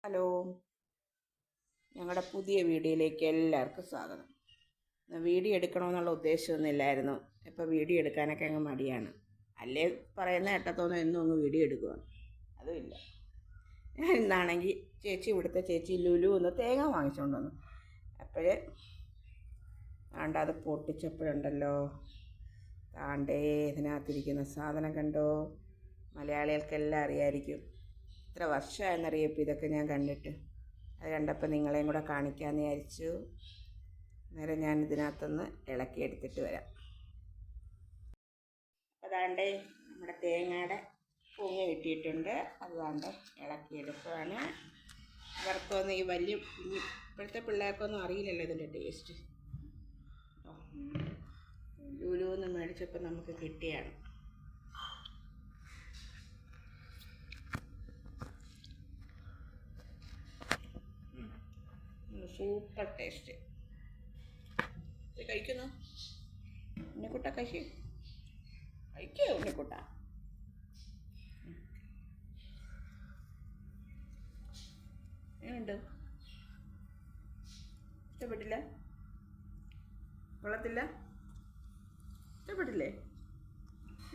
Hello, ഞങ്ങളുടെ പുതിയ വീഡിയോയിലേക്ക് എല്ലാവർക്കും സ്വാഗതം. വീഡിയോ എടുക്കണമെന്നുള്ള ഉദ്ദേശമൊന്നുമില്ലായിരുന്നു. ഇപ്പോൾ വീഡിയോ എടുക്കാനൊക്കെ അങ്ങ് മടിയാണ്. അല്ലേ പറയുന്ന കേട്ടത്തോന്നും എന്നും അങ്ങ് വീഡിയോ എടുക്കുകയാണ്. അതുമില്ല. ഞാൻ ഇന്നാണെങ്കിൽ ഇവിടുത്തെ ചേച്ചി ലുലു ഒന്ന് തേങ്ങ വാങ്ങിച്ചുകൊണ്ട് വന്നു. അപ്പോഴേ അത് പൊട്ടിച്ചപ്പോഴുണ്ടല്ലോ, ഇതിനകത്തിരിക്കുന്ന സാധനം കണ്ടോ? മലയാളികൾക്കെല്ലാം അറിയാമായിരിക്കും. ഇത്ര വർഷമായെന്നറിയാം ഇപ്പോൾ ഇതൊക്കെ ഞാൻ കണ്ടിട്ട്. അത് കണ്ടപ്പോൾ നിങ്ങളെയും കൂടെ കാണിക്കാമെന്ന് വിചാരിച്ചു. അന്നേരം ഞാൻ ഇതിനകത്തൊന്ന് ഇളക്കിയെടുത്തിട്ട് വരാം. അതാണ്ടേ നമ്മുടെ തേങ്ങയുടെ പൊങ്ങി കിട്ടിയിട്ടുണ്ട്. അതുകൊണ്ട് ഇളക്കിയെടുക്കുകയാണ്. ഇവർക്കൊന്നും ഈ വലിയ ഇപ്പോഴത്തെ പിള്ളേർക്കൊന്നും അറിയില്ലല്ലോ ഇതിൻ്റെ ടേസ്റ്റ്. ലുലുന്ന് മേടിച്ചപ്പോൾ നമുക്ക് കിട്ടിയാണ്. Super taste. ഇത് കഴിക്കുന്നു ഉണ്ണിക്കുട്ട, കഴിക്കേ ഉണ്ണിക്കുട്ട. എങ്ങനെയുണ്ട്? ഇഷ്ടപ്പെട്ടില്ല? കൊള്ളത്തില്ല? ഇഷ്ടപ്പെട്ടില്ലേ?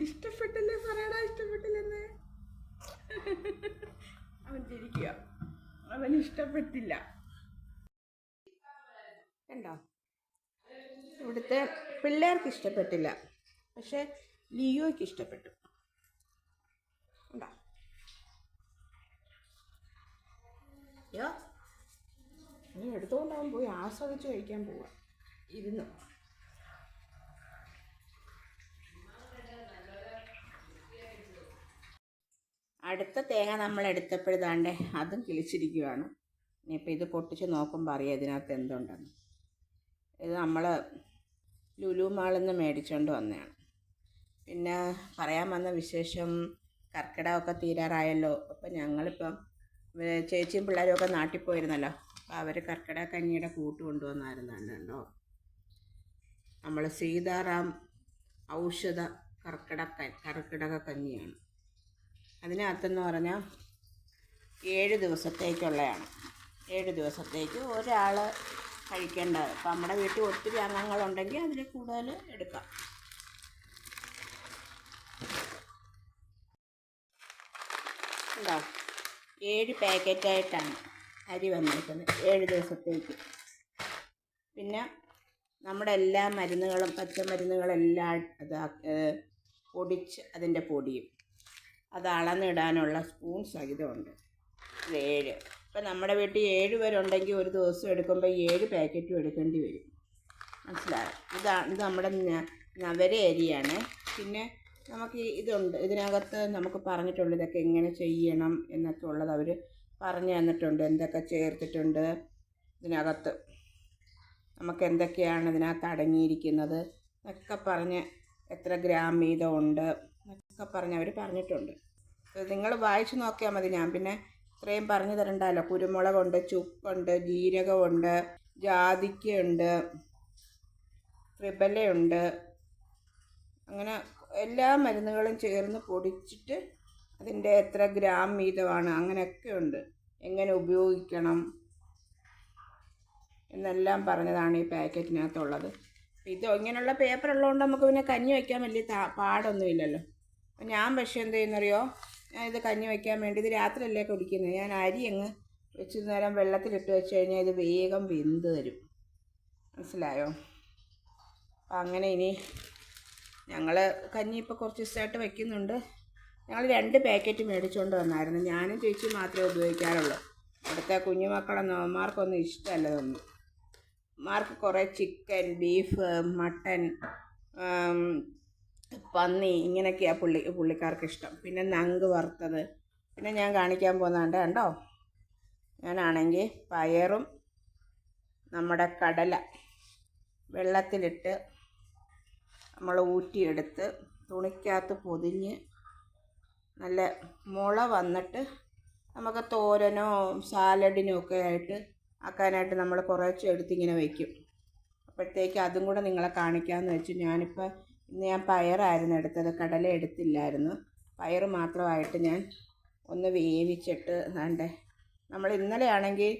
ഇഷ്ടപ്പെട്ടില്ലേ? പറയടാ ഇഷ്ടപ്പെട്ടില്ലെന്ന്. അവൻ ചിരിക്കുക. അവൻ ഇഷ്ടപ്പെട്ടില്ല. കണ്ടോ? ഇവിടുത്തെ പിള്ളേർക്ക് ഇഷ്ടപ്പെട്ടില്ല, പക്ഷെ ലിയോയ്ക്ക് ഇഷ്ടപ്പെട്ടു. ഉണ്ടോ? യോ, നീ എടുത്തുകൊണ്ടാവും പോയി ആസ്വദിച്ച് കഴിക്കാൻ പോവുക. ഇരുന്നു അടുത്ത തേങ്ങ നമ്മൾ എടുത്തപ്പോഴാണ്ടേ അതും കിളിച്ചിരിക്കുകയാണ്. ഇനിയിപ്പോൾ ഇത് പൊട്ടിച്ച് നോക്കുമ്പോൾ അറിയാം ഇതിനകത്ത് എന്തുണ്ടെന്ന്. ഇത് നമ്മൾ ലുലു മാളിൽ നിന്ന് മേടിച്ചുകൊണ്ട് വന്നതാണ്. പിന്നെ പറയാൻ വന്ന വിശേഷം, കർക്കിടകമൊക്കെ തീരാറായല്ലോ. അപ്പം ഞങ്ങളിപ്പം ചേച്ചിയും പിള്ളേരും ഒക്കെ നാട്ടിൽ പോയിരുന്നല്ലോ. അപ്പോൾ അവർ കർക്കിടക കഞ്ഞിയുടെ കൂട്ട് കൊണ്ടുവന്നായിരുന്നു. നമ്മൾ സീതാറാം ഔഷധ കർക്കിടക കഞ്ഞിയാണ്. അതിനകത്തെന്ന് പറഞ്ഞാൽ 7 ദിവസത്തേക്കുള്ളതാണ്. 7 ദിവസത്തേക്ക് ഒരാൾ കഴിക്കേണ്ടത്. ഇപ്പം നമ്മുടെ വീട്ടിൽ ഒത്തിരി അംഗങ്ങളുണ്ടെങ്കിൽ അതിൽ കൂടുതൽ എടുക്കാം. ഉണ്ടോ? 7 പാക്കറ്റായിട്ടാണ് അരി വന്നിരിക്കുന്നത് 7 ദിവസത്തേക്ക്. പിന്നെ നമ്മുടെ എല്ലാ മരുന്നുകളും പച്ചമരുന്നുകളെല്ലാം പൊടിച്ച് അതിൻ്റെ പൊടിയും അത് അളന്നിടാനുള്ള സ്പൂൺ സഹിതമുണ്ട്. 7. ഇപ്പം നമ്മുടെ വീട്ടിൽ 7 പേരുണ്ടെങ്കിൽ ഒരു ദിവസം എടുക്കുമ്പോൾ 7 പാക്കറ്റും എടുക്കേണ്ടി വരും. മനസ്സിലായോ? ഇത് നമ്മുടെ നവര അരിയാണ്. പിന്നെ നമുക്ക് ഇതുണ്ട്, ഇതിനകത്ത് നമുക്ക് പറഞ്ഞിട്ടുണ്ട് ഇതൊക്കെ എങ്ങനെ ചെയ്യണം എന്നൊക്കെ ഉള്ളത് അവർ പറഞ്ഞു തന്നിട്ടുണ്ട്. എന്തൊക്കെ ചേർത്തിട്ടുണ്ട് ഇതിനകത്ത്, നമുക്ക് എന്തൊക്കെയാണ് ഇതിനകത്ത് അടങ്ങിയിരിക്കുന്നത് എന്നൊക്കെ പറഞ്ഞ്, എത്ര ഗ്രാം വീതമുണ്ട് എന്നൊക്കെ പറഞ്ഞ് അവർ പറഞ്ഞിട്ടുണ്ട്. നിങ്ങൾ വായിച്ച് നോക്കിയാൽ മതി. ഞാൻ പിന്നെ ഇത്രയും പറഞ്ഞു തരണ്ടല്ലോ. കുരുമുളകുണ്ട്, ചുക്കുണ്ട്, ജീരകമുണ്ട്, ജാതിക്കയുണ്ട്, ത്രിബലയുണ്ട്, അങ്ങനെ എല്ലാ മരുന്നുകളും ചേർന്ന് പൊടിച്ചിട്ട് അതിൻ്റെ എത്ര ഗ്രാം വീതമാണ് അങ്ങനെയൊക്കെ ഉണ്ട്. എങ്ങനെ ഉപയോഗിക്കണം എന്നെല്ലാം പറഞ്ഞതാണ് ഈ പാക്കറ്റിനകത്തുള്ളത്. ഇത് ഇങ്ങനെയുള്ള പേപ്പർ ഉള്ളതുകൊണ്ട് നമുക്ക് പിന്നെ കഞ്ഞി വയ്ക്കാൻ വലിയ പാടൊന്നുമില്ലല്ലോ. അപ്പം ഞാൻ പക്ഷേ എന്ത് ചെയ്യുന്നറിയോ, ഞാൻ ഇത് കഞ്ഞി വയ്ക്കാൻ വേണ്ടി, ഇത് രാത്രിയല്ലേ കുടിക്കുന്നത്, ഞാൻ അരി അങ്ങ് വെച്ച് നേരം വെള്ളത്തിലിട്ട് വെച്ച് കഴിഞ്ഞാൽ ഇത് വേഗം വെന്ത് തരും. മനസ്സിലായോ? അപ്പം അങ്ങനെ ഇനി ഞങ്ങൾ കഞ്ഞി ഇപ്പോൾ കുറച്ച് ദിവസമായിട്ട് വയ്ക്കുന്നുണ്ട്. ഞങ്ങൾ 2 പാക്കറ്റ് മേടിച്ചുകൊണ്ട് വന്നായിരുന്നു. ഞാനും ചേച്ചി മാത്രമേ ഉപയോഗിക്കാറുള്ളൂ. അവിടുത്തെ കുഞ്ഞുമക്കളൊന്നും അവന്മാർക്കൊന്നും ഇഷ്ടമല്ല ഇതൊന്നും. അവന്മാർക്ക് കുറേ ചിക്കൻ, ബീഫ്, മട്ടൻ, പന്നി ഇങ്ങനെയൊക്കെയാണ് പുള്ളിക്കാർക്ക് ഇഷ്ടം. പിന്നെ നങ്ക് വറുത്തത്. പിന്നെ ഞാൻ കാണിക്കാൻ പോകുന്നുണ്ട്. കണ്ടോ? ഞാനാണെങ്കിൽ പയറും നമ്മുടെ കടല വെള്ളത്തിലിട്ട് നമ്മൾ ഊറ്റിയെടുത്ത് തുണിക്കകത്ത് പൊതിഞ്ഞ് നല്ല മുള വന്നിട്ട് നമുക്ക് തോരനോ സാലഡിനോ ഒക്കെ ആക്കാനായിട്ട് നമ്മൾ കുറച്ച് എടുത്തിങ്ങനെ വയ്ക്കും. അപ്പോഴത്തേക്ക് അതും കൂടെ നിങ്ങളെ കാണിക്കാമെന്ന് വെച്ചു. ഇന്ന് ഞാൻ പയറായിരുന്നു എടുത്തത്, കടല എടുത്തില്ലായിരുന്നു. പയർ മാത്രമായിട്ട് ഞാൻ ഒന്ന് വേവിച്ചിട്ട് നമ്മൾ ഇന്നലെ ആണെങ്കിൽ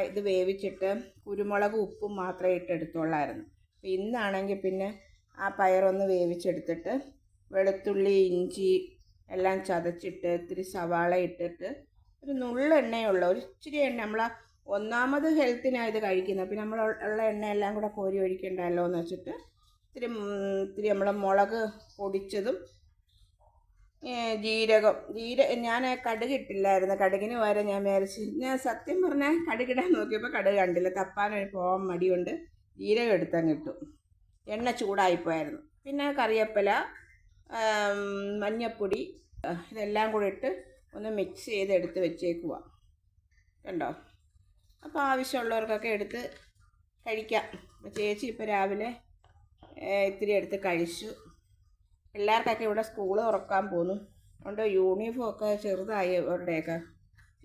ഇത് വേവിച്ചിട്ട് കുരുമുളകും ഉപ്പും മാത്രമേ ഇട്ടെടുത്തുള്ളായിരുന്നു. അപ്പോൾ ഇന്നാണെങ്കിൽ പിന്നെ ആ പയറൊന്ന് വേവിച്ചെടുത്തിട്ട് വെളുത്തുള്ളി ഇഞ്ചി എല്ലാം ചതച്ചിട്ട് ഇത്തിരി സവാള ഇട്ടിട്ട് ഒരു നുള്ള എണ്ണയുള്ള ഒരു ഇച്ചിരി എണ്ണ, നമ്മൾ ഒന്നാമത് ഹെൽത്തിനാണ് ഇത് കഴിക്കുന്നത്, പിന്നെ നമ്മൾ ഉള്ള എണ്ണ എല്ലാം കൂടെ കോരി ഒഴിക്കണ്ടല്ലോ എന്ന് വെച്ചിട്ട് ഇത്തിരി നമ്മൾ മുളക് പൊടിച്ചതും ഞാൻ കടുക് ഇട്ടില്ലായിരുന്നു. കടുകിന് പകരം ഞാൻ സത്യം പറഞ്ഞാൽ കടുകിടാൻ നോക്കിയപ്പോൾ കടുക് കണ്ടില്ല. തപ്പാനൊരു പോകാൻ മടിയുണ്ട്. ജീരകം എടുത്തങ്ങ് ഇട്ടു. എണ്ണ ചൂടായിപ്പോയായിരുന്നു. പിന്നെ കറിവേപ്പില, മഞ്ഞൾപ്പൊടി ഇതെല്ലാം കൂടി ഇട്ട് ഒന്ന് മിക്സ് ചെയ്ത് എടുത്ത് വെച്ചേക്കുക. കണ്ടോ? അപ്പോൾ ആവശ്യമുള്ളവർക്കൊക്കെ എടുത്ത് കഴിക്കാം. അപ്പോൾ ചേച്ചി ഇപ്പോൾ രാവിലെ ഇത്തിരി എടുത്ത് കഴിച്ചു. പിള്ളേർക്കൊക്കെ ഇവിടെ സ്കൂൾ തുറക്കാൻ പോന്നു. അതുകൊണ്ട് യൂണിഫോമൊക്കെ ചെറുതായി അവരുടെയൊക്കെ.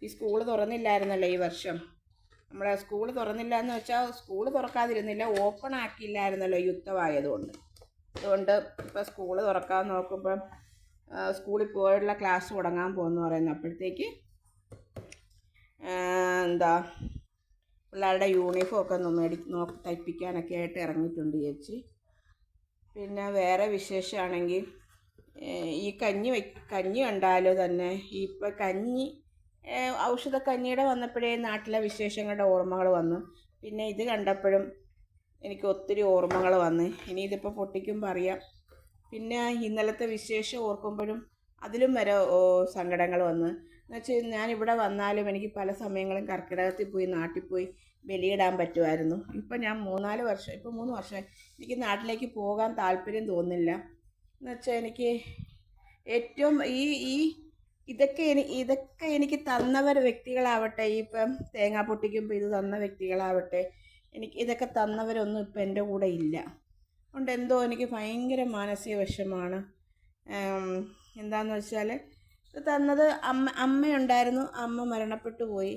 ഈ സ്കൂൾ തുറന്നില്ലായിരുന്നല്ലോ ഈ വർഷം. നമ്മളെ സ്കൂൾ തുറന്നില്ല എന്ന് വെച്ചാൽ സ്കൂൾ തുറക്കാതിരുന്നില്ല, ഓപ്പൺ ആക്കിയില്ലായിരുന്നല്ലോ യുദ്ധമായതുകൊണ്ട്. അതുകൊണ്ട് ഇപ്പോൾ സ്കൂൾ തുറക്കാൻ നോക്കുമ്പം സ്കൂളിൽ പോയുള്ള ക്ലാസ് തുടങ്ങാൻ പോകുന്നു പറയുന്നു. അപ്പോഴത്തേക്ക് പിള്ളേരുടെ യൂണിഫോമൊക്കെ ഒന്ന് തയ്പ്പിക്കാനൊക്കെ ആയിട്ട് ഇറങ്ങിയിട്ടുണ്ട് ചേച്ചി. പിന്നെ വേറെ വിശേഷമാണെങ്കിൽ ഈ കഞ്ഞി കണ്ടാലോ തന്നെ ഇപ്പോൾ ഔഷധക്കഞ്ഞിയുടെ വന്നപ്പോഴേ നാട്ടിലെ വിശേഷങ്ങളുടെ ഓർമ്മകൾ വന്നു. പിന്നെ ഇത് കണ്ടപ്പോഴും എനിക്ക് ഒത്തിരി ഓർമ്മകൾ വന്ന്. ഇനി ഇതിപ്പോൾ പൊട്ടിക്കുമ്പോൾ അറിയാം. പിന്നെ ഇന്നലത്തെ വിശേഷം ഓർക്കുമ്പോഴും അതിലും വരെ സങ്കടങ്ങൾ വന്ന്. എന്നുവെച്ചാൽ ഞാനിവിടെ വന്നാലും എനിക്ക് പല സമയങ്ങളും കർക്കിടകത്തിൽ പോയി നാട്ടിൽ പോയി ബലിയിടാൻ പറ്റുമായിരുന്നു. ഇപ്പം ഞാൻ 3 വർഷമായി എനിക്ക് നാട്ടിലേക്ക് പോകാൻ താല്പര്യം തോന്നുന്നില്ല. എന്നുവെച്ചാൽ എനിക്ക് ഏറ്റവും ഇതൊക്കെ എനിക്ക് തന്നവർ വ്യക്തികളാവട്ടെ, ഇപ്പം തേങ്ങ പൊട്ടിക്കുമ്പോൾ ഇത് തന്ന വ്യക്തികളാവട്ടെ, എനിക്ക് ഇതൊക്കെ തന്നവരൊന്നും ഇപ്പം എൻ്റെ കൂടെ ഇല്ല. അതുകൊണ്ട് എന്തോ എനിക്ക് ഭയങ്കര മാനസിക വിഷമമാണ്. എന്താണെന്ന് വെച്ചാൽ ഇത് തന്നത് അമ്മയുണ്ടായിരുന്നു. അമ്മ മരണപ്പെട്ടു പോയി.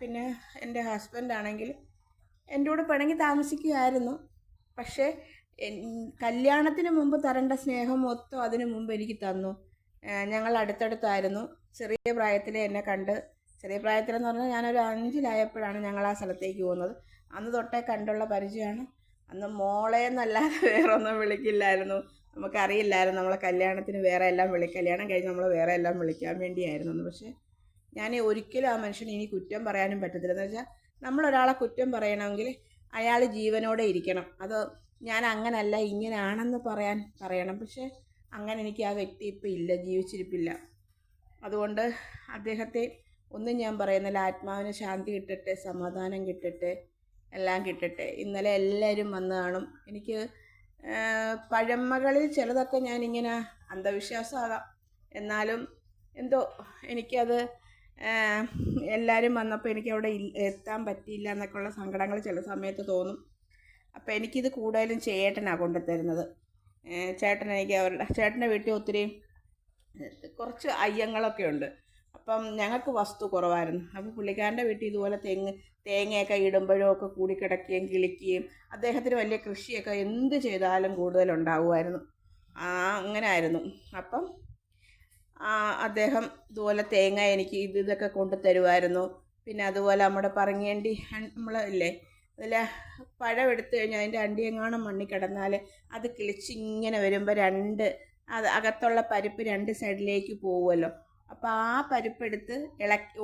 പിന്നെ എൻ്റെ ഹസ്ബൻഡാണെങ്കിൽ എൻ്റെ കൂടെ പിണങ്ങി താമസിക്കുമായിരുന്നു. പക്ഷേ കല്യാണത്തിന് മുമ്പ് തരേണ്ട സ്നേഹം മൊത്തം അതിന് മുമ്പ് എനിക്ക് തന്നു. ഞങ്ങൾ അടുത്തടുത്തായിരുന്നു. ചെറിയ പ്രായത്തിൽ എന്നെ കണ്ട്, ചെറിയ പ്രായത്തിലെന്ന് പറഞ്ഞാൽ ഞാനൊരു 5-ലായപ്പോഴാണ് ഞങ്ങൾ ആ സ്ഥലത്തേക്ക് പോകുന്നത്. അന്ന് തൊട്ടേ കണ്ടുള്ള പരിചയമാണ്. അന്ന് മോളെ എന്നല്ലാതെ വേറെ ഒന്നും വിളിക്കില്ലായിരുന്നു. നമുക്കറിയില്ലായിരുന്നു നമ്മളെ കല്യാണത്തിന് വേറെ എല്ലാം കല്യാണം കഴിഞ്ഞ് നമ്മൾ വേറെ എല്ലാം വിളിക്കാൻ വേണ്ടിയായിരുന്നു. പക്ഷേ ഞാൻ ഒരിക്കലും ആ മനുഷ്യനെ ഇനി കുറ്റം പറയാനും പറ്റത്തില്ല. എന്ന് വെച്ചാൽ നമ്മളൊരാളെ കുറ്റം പറയണമെങ്കിൽ അയാൾ ജീവനോടെ ഇരിക്കണം. അത് ഞാൻ അങ്ങനല്ല ഇങ്ങനെയാണെന്ന് പറയണം. പക്ഷേ അങ്ങനെ എനിക്ക് ആ വ്യക്തി ഇപ്പം ഇല്ല, ജീവിച്ചിരിപ്പില്ല. അതുകൊണ്ട് അദ്ദേഹത്തെ ഒന്നും ഞാൻ പറയുന്നില്ല. ആത്മാവിന് ശാന്തി കിട്ടട്ടെ, സമാധാനം കിട്ടട്ടെ, എല്ലാം കിട്ടട്ടെ. ഇന്നലെ എല്ലാവരും വന്ന് കാണും. എനിക്ക് പഴമകളിൽ ചിലതൊക്കെ ഞാനിങ്ങനെ അന്ധവിശ്വാസമാകാം, എന്നാലും എന്തോ എനിക്കത് എല്ലാവരും വന്നപ്പോൾ എനിക്ക് അവിടെ എത്താൻ പറ്റിയില്ല എന്നൊക്കെയുള്ള സങ്കടങ്ങൾ ചില സമയത്ത് തോന്നും. അപ്പോൾ എനിക്കിത് കൂടുതലും ചേട്ടനാണ് കൊണ്ടുതരുന്നത്. ചേട്ടൻ്റെ വീട്ടിൽ കുറച്ച് അയ്യങ്ങളൊക്കെ ഉണ്ട്. അപ്പം ഞങ്ങൾക്ക് വസ്തു കുറവായിരുന്നു. അപ്പോൾ പുള്ളിക്കാരൻ്റെ വീട്ടിൽ ഇതുപോലെ തേങ്ങയൊക്കെ ഇടുമ്പോഴും ഒക്കെ കൂടിക്കിടക്കുകയും കിളിക്കുകയും അദ്ദേഹത്തിന് വലിയ കൃഷിയൊക്കെ എന്ത് ചെയ്താലും കൂടുതലുണ്ടാവുമായിരുന്നു. അങ്ങനെ ആയിരുന്നു. അപ്പം അദ്ദേഹം ഇതുപോലെ തേങ്ങ എനിക്ക് ഇതൊക്കെ കൊണ്ടു തരുമായിരുന്നു. പിന്നെ അതുപോലെ നമ്മുടെ പറങ്ങേണ്ടി നമ്മളില്ലേ, അതിൽ പഴം എടുത്തു കഴിഞ്ഞാൽ അതിൻ്റെ അണ്ടിയെങ്ങാനും മണ്ണിൽ കിടന്നാൽ അത് കിളിച്ചിങ്ങനെ വരുമ്പോൾ അത് അകത്തുള്ള പരിപ്പ് 2 സൈഡിലേക്ക് പോകുമല്ലോ. അപ്പോൾ ആ പരിപ്പെടുത്ത്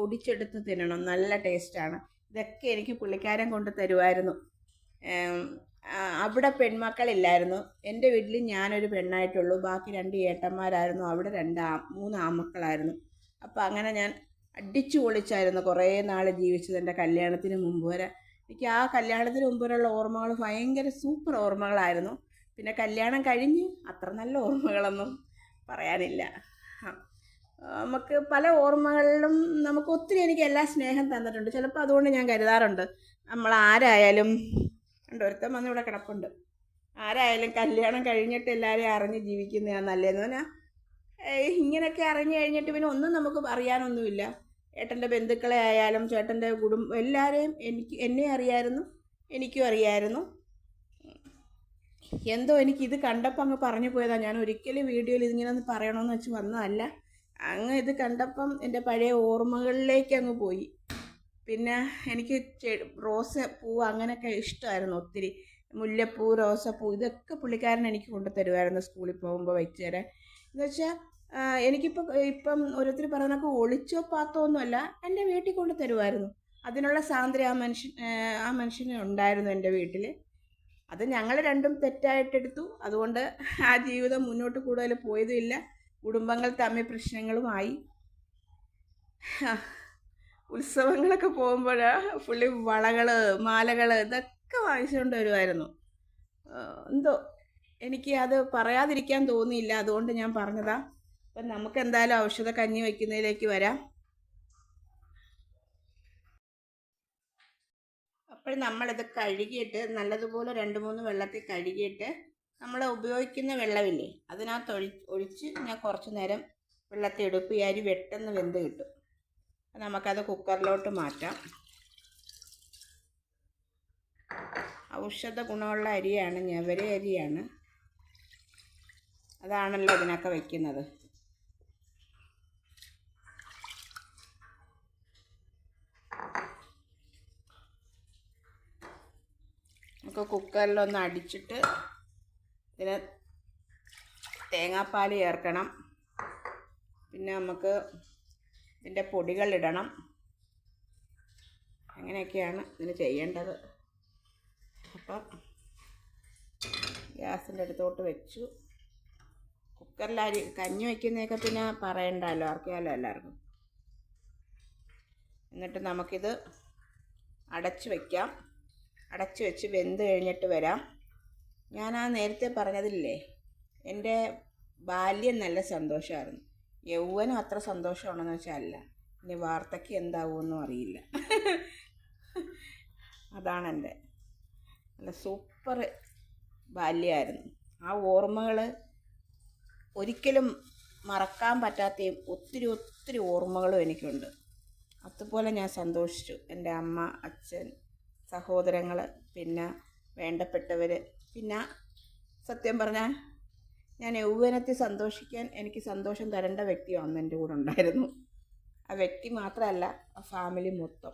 ഒടിച്ചെടുത്ത് തിന്നണം, നല്ല ടേസ്റ്റാണ്. ഇതൊക്കെ എനിക്ക് പുള്ളിക്കാരൻ കൊണ്ട് തരുമായിരുന്നു. അവിടെ പെൺമക്കളില്ലായിരുന്നു. എൻ്റെ വീട്ടിൽ ഞാനൊരു പെണ്ണായിട്ടുള്ളൂ, ബാക്കി 2 ഏട്ടന്മാരായിരുന്നു. അവിടെ 3 ആൺമക്കളായിരുന്നു. അപ്പോൾ അങ്ങനെ ഞാൻ അടിച്ചു പൊളിച്ചായിരുന്നു കുറേ നാൾ ജീവിച്ചത്. എൻ്റെ കല്യാണത്തിന് മുമ്പ് വരെ എനിക്ക് ആ കല്യാണത്തിന് മുമ്പ് വരെയുള്ള ഓർമ്മകൾ ഭയങ്കര സൂപ്പർ ഓർമ്മകളായിരുന്നു. പിന്നെ കല്യാണം കഴിഞ്ഞ് അത്ര നല്ല ഓർമ്മകളൊന്നും പറയാനില്ല. നമുക്ക് പല ഓർമ്മകളിലും നമുക്ക് ഒത്തിരി എനിക്ക് എല്ലാ സ്നേഹം തന്നിട്ടുണ്ട്. ചിലപ്പോൾ അതുകൊണ്ട് ഞാൻ കരുതാറുണ്ട്, നമ്മൾ ആരായാലും ഒരുത്തം വന്ന് ഇവിടെ കിടപ്പുണ്ട്, ആരായാലും കല്യാണം കഴിഞ്ഞിട്ട് എല്ലാവരെയും അറിഞ്ഞ് ജീവിക്കുന്നതാണ് നല്ലതെന്ന് പറഞ്ഞാൽ. ഇങ്ങനെയൊക്കെ അറിഞ്ഞു കഴിഞ്ഞിട്ട് പിന്നെ ഒന്നും നമുക്ക് അറിയാനൊന്നുമില്ല. ഏട്ടൻ്റെ ബന്ധുക്കളെ ആയാലും ചേട്ടൻ്റെ കുടുംബം എല്ലാവരെയും എന്നെ അറിയായിരുന്നു, എനിക്കും അറിയായിരുന്നു. എന്തോ എനിക്കിത് കണ്ടപ്പോൾ അങ്ങ് പറഞ്ഞു പോയതാണ്. ഞാൻ ഒരിക്കലും വീഡിയോയിൽ ഇതിങ്ങനെ ഒന്ന് പറയണമെന്ന് വെച്ച് വന്നതല്ല. അങ്ങ് ഇത് കണ്ടപ്പം എൻ്റെ പഴയ ഓർമ്മകളിലേക്ക് അങ്ങ് പോയി. പിന്നെ എനിക്ക് റോസ് പൂവ് അങ്ങനെയൊക്കെ ഇഷ്ടമായിരുന്നു ഒത്തിരി. മുല്ലപ്പൂ, റോസപ്പൂ ഇതൊക്കെ പുള്ളിക്കാരൻ എനിക്ക് കൊണ്ടു തരുമായിരുന്നു സ്കൂളിൽ പോകുമ്പോൾ വെച്ച് തരാൻ. എന്ന് വെച്ചാൽ ഇപ്പം ഓരോരുത്തർ പറയുന്നതൊക്കെ ഒളിച്ചോ പാത്തോ ഒന്നുമല്ല, എൻ്റെ വീട്ടിൽ കൊണ്ട് തരുമായിരുന്നു. അതിനുള്ള സ്വാതന്ത്ര്യം ആ മനുഷ്യന് ഉണ്ടായിരുന്നു എൻ്റെ വീട്ടിൽ. അത് ഞങ്ങൾ രണ്ടും തെറ്റായിട്ടെടുത്തു. അതുകൊണ്ട് ആ ജീവിതം മുന്നോട്ട് കൂടുതൽ പോയതുമില്ല. കുടുംബങ്ങൾ തമ്മിൽ പ്രശ്നങ്ങളുമായി. ഉത്സവങ്ങളൊക്കെ പോകുമ്പോൾ പുള്ളി വളകൾ, മാലകൾ ഇതൊക്കെ വാങ്ങിച്ചുകൊണ്ട് വരുമായിരുന്നു. എന്തോ എനിക്ക് അത് പറയാതിരിക്കാൻ തോന്നിയില്ല, അതുകൊണ്ട് ഞാൻ പറഞ്ഞതാ. അപ്പം നമുക്ക് എന്തായാലും ഔഷധ കഞ്ഞി വയ്ക്കുന്നതിലേക്ക് വരാം. അപ്പോൾ നമ്മളിത് കഴുകിയിട്ട് നല്ലതുപോലെ 2-3 വെള്ളത്തിൽ കഴുകിയിട്ട് നമ്മൾ ഉപയോഗിക്കുന്ന വെള്ളമില്ലേ അതിനകത്ത് ഒഴിച്ച് ഞാൻ കുറച്ച് നേരം വെള്ളത്തിൽ ഇടും. ഈ അരി പെട്ടെന്ന് വെന്ത് കിട്ടും. നമുക്കത് കുക്കറിലോട്ട് മാറ്റാം. ഔഷധ ഗുണമുള്ള അരിയാണ്, ഞവര അരിയാണ്. അതാണല്ലോ ഇതിനൊക്കെ വയ്ക്കുന്നത്. നമുക്ക് കുക്കറിലൊന്ന് അടിച്ചിട്ട് ഇതിന് തേങ്ങാപ്പാൽ ചേർക്കണം. പിന്നെ നമുക്ക് ഇതിൻ്റെ പൊടികളിടണം. അങ്ങനെയൊക്കെയാണ് ഇതിന് ചെയ്യേണ്ടത്. അപ്പം ഗ്യാസിൻ്റെ അടുത്തോട്ട് വെച്ചു. കുക്കറിൽ കഞ്ഞി വയ്ക്കുന്നതൊക്കെ പിന്നെ പറയണ്ടല്ലോ, അറിയാമല്ലോ എല്ലാവർക്കും. എന്നിട്ട് നമുക്കിത് അടച്ച് വയ്ക്കാം. അടച്ച് വെച്ച് വെന്ത് കഴിഞ്ഞിട്ട് വരാം. ഞാൻ നേരത്തെ പറഞ്ഞതില്ലേ, എൻ്റെ ബാല്യം നല്ല സന്തോഷമായിരുന്നു. യൗവനം അത്ര സന്തോഷമാണെന്ന് വെച്ചാൽ അല്ല. ഇനി വാർത്തയ്ക്ക് എന്താവുമെന്നും അറിയില്ല. അതാണെൻ്റെ നല്ല സൂപ്പർ ബാല്യമായിരുന്നു. ആ ഓർമ്മകൾ ഒരിക്കലും മറക്കാൻ പറ്റാത്തയും ഒത്തിരി ഓർമ്മകളും എനിക്കുണ്ട്. അതുപോലെ ഞാൻ സന്തോഷിച്ചു. എൻ്റെ അമ്മ, അച്ഛൻ, സഹോദരങ്ങൾ, പിന്നെ വേണ്ടപ്പെട്ടവർ. പിന്നെ സത്യം പറഞ്ഞാൽ ഞാൻ യൗവനത്തിൽ സന്തോഷിക്കാൻ എനിക്ക് സന്തോഷം തരേണ്ട വ്യക്തി അന്ന് എൻ്റെ കൂടെ ഉണ്ടായിരുന്നു. ആ വ്യക്തി മാത്രമല്ല, ആ ഫാമിലി മൊത്തം.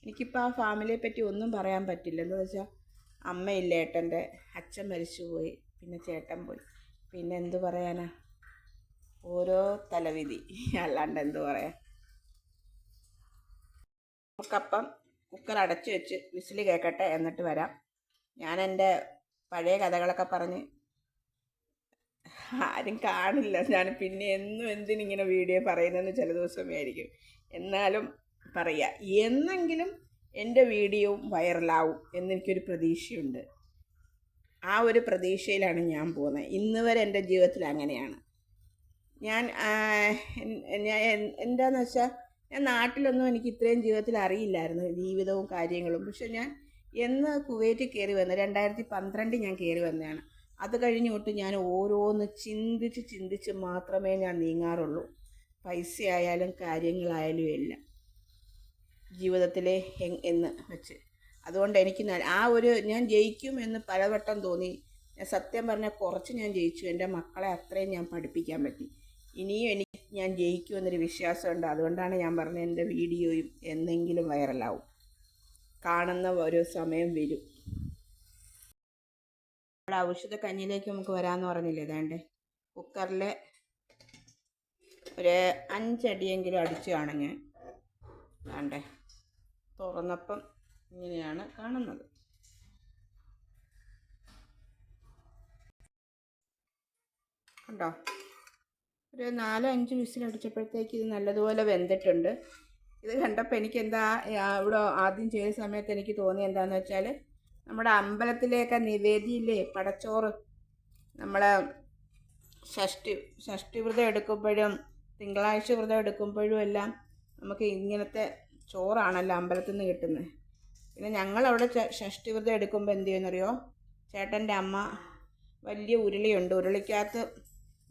എനിക്കിപ്പോൾ ആ ഫാമിലിയെ പറ്റി ഒന്നും പറയാൻ പറ്റില്ല. എന്താ വെച്ചാൽ അമ്മയില്ല, ഏട്ടൻ്റെ അച്ഛൻ മരിച്ചുപോയി, പിന്നെ ചേട്ടൻ പോയി. പിന്നെ എന്തു പറയാനാ, ഓരോ തലവിധി, അല്ലാണ്ട് എന്തു പറയാൻ. നമുക്കപ്പം കുക്കർ അടച്ച് വെച്ച് വിസിൽ കേൾക്കട്ടെ, എന്നിട്ട് വരാം. ഞാൻ എൻ്റെ പഴയ കഥകളൊക്കെ പറഞ്ഞ് ആരും കാണില്ല. ഞാൻ പിന്നെ എന്തിനിങ്ങനെ വീഡിയോ പറയുന്നതെന്ന് ചില ദിവസമേ ആയിരിക്കും. എന്നാലും പറയാം, എന്നെങ്കിലും എൻ്റെ വീഡിയോയും വൈറലാവും എന്നെനിക്കൊരു പ്രതീക്ഷയുണ്ട്. ആ ഒരു പ്രതീക്ഷയിലാണ് ഞാൻ പോകുന്നത്. ഇന്ന് വരെ എൻ്റെ ജീവിതത്തിൽ അങ്ങനെയാണ്. ഞാൻ എന്താണെന്ന് വെച്ചാൽ, ഞാൻ നാട്ടിലൊന്നും എനിക്ക് ഇത്രയും ജീവിതത്തിൽ അറിയില്ലായിരുന്നു, ജീവിതവും കാര്യങ്ങളും. പക്ഷെ ഞാൻ എന്ന് കുവൈറ്റിൽ കയറി വന്നത് 2012 ഞാൻ കയറി വന്നതാണ്. അത് കഴിഞ്ഞോട്ട് ഞാൻ ഓരോന്ന് ചിന്തിച്ച് മാത്രമേ ഞാൻ നീങ്ങാറുള്ളൂ. പൈസ ആയാലും കാര്യങ്ങളായാലും എല്ലാം ജീവിതത്തിലെ എന്ന് വെച്ച്. അതുകൊണ്ട് എനിക്ക് ഞാൻ ജയിക്കും എന്ന് പലവട്ടം തോന്നി. ഞാൻ സത്യം പറഞ്ഞാൽ കുറച്ച് ഞാൻ ജയിച്ചു. എൻ്റെ മക്കളെ അത്രയും ഞാൻ പഠിപ്പിക്കാൻ പറ്റി. ഇനിയും ഞാൻ ജയിക്കുമെന്നൊരു വിശ്വാസമുണ്ട്. അതുകൊണ്ടാണ് ഞാൻ പറഞ്ഞത്, എൻ്റെ വീഡിയോയും എന്തെങ്കിലും വൈറലാവും. കാണുന്ന ഒരു സമയം വരും. നമ്മുടെ ഔഷധ കഞ്ഞിയിലേക്ക് നമുക്ക് വരാമെന്ന് പറഞ്ഞില്ലേ. ഏതാണ്ട് കുക്കറിൽ ഒരു 5 അടിയെങ്കിലും അടിച്ചു കാണും ഞാൻ. വേണ്ടേ, തുറന്നപ്പം ഇങ്ങനെയാണ് കാണുന്നത്. കണ്ടോ, ഒരു 4-5 വിസിലടിച്ചപ്പോഴത്തേക്ക് ഇത് നല്ലതുപോലെ വെന്തിട്ടുണ്ട്. ഇത് കണ്ടപ്പോൾ എനിക്ക് ഇവിടെ ആദ്യം ചെയ്ത സമയത്ത് എനിക്ക് തോന്നി എന്താണെന്ന് വെച്ചാൽ, നമ്മുടെ അമ്പലത്തിലേക്ക് നിവേദിയില്ലേ പടച്ചോറ്, നമ്മൾ ഷഷ്ടി വ്രതം എടുക്കുമ്പോഴും തിങ്കളാഴ്ച വ്രതം എടുക്കുമ്പോഴും എല്ലാം നമുക്ക് ഇങ്ങനത്തെ ചോറാണല്ലോ അമ്പലത്തിൽ നിന്ന് കിട്ടുന്നത്. പിന്നെ ഞങ്ങളവിടെ ഷഷ്ടി വ്രതം എടുക്കുമ്പോൾ എന്ത് ചെയ്യുമെന്നറിയോ, ചേട്ടൻ്റെ അമ്മ വലിയ ഉരുളിയുണ്ട്, ഉരുളിക്കകത്ത്